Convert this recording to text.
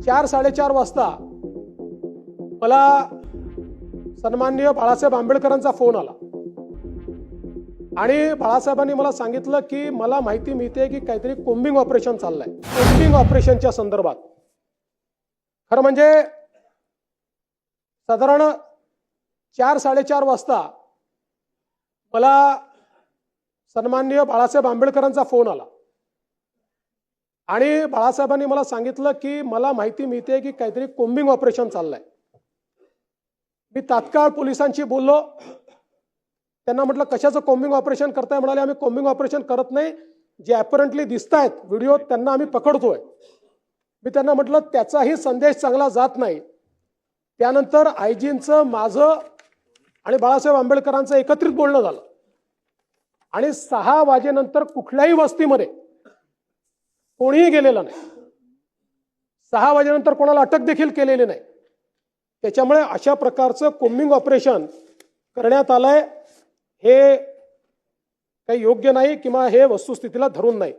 4-4:30 वाजता मला सन्माननीय बाळासाहेब आंबेडकरांचा फोन आला आणि बाळासाहेबांनी मला सांगितलं की मला माहिती मिळते की काहीतरी कोम्बिंग ऑपरेशन चाललंय। कोम्बिंग ऑपरेशनच्या संदर्भात खरं म्हणजे साधारण 4-4:30 वाजता मला सन्माननीय बाळासाहेब आंबेडकरांचा फोन आला आणि बाळासाहेबांनी मला सांगितलं की मला माहिती मिळते की काहीतरी कोम्बिंग ऑपरेशन चाललंय। मी तात्काळ पोलिसांशी बोललो, त्यांना म्हटलं कशाचं कोम्बिंग ऑपरेशन करताय? म्हणाले आम्ही कोम्बिंग ऑपरेशन करत नाही, जे अपॅरंटली दिसतायत व्हिडिओ त्यांना आम्ही पकडतोय। मी त्यांना म्हटलं त्याचाही संदेश चांगला जात नाही। त्यानंतर आयजींचं माझं आणि बाळासाहेब आंबेडकरांचं एकत्रित बोलणं झालं आणि 6 वाजेनंतर कुठल्याही वस्तीमध्ये कोणीही गेलेलं नाही। 6 वाजेनंतर कोणाला अटक देखील केलेली नाही। त्याच्यामुळे अशा प्रकारचं कोम्बिंग ऑपरेशन करण्यात आलंय हे काही योग्य नाही किंवा हे वस्तुस्थितीला धरून नाही।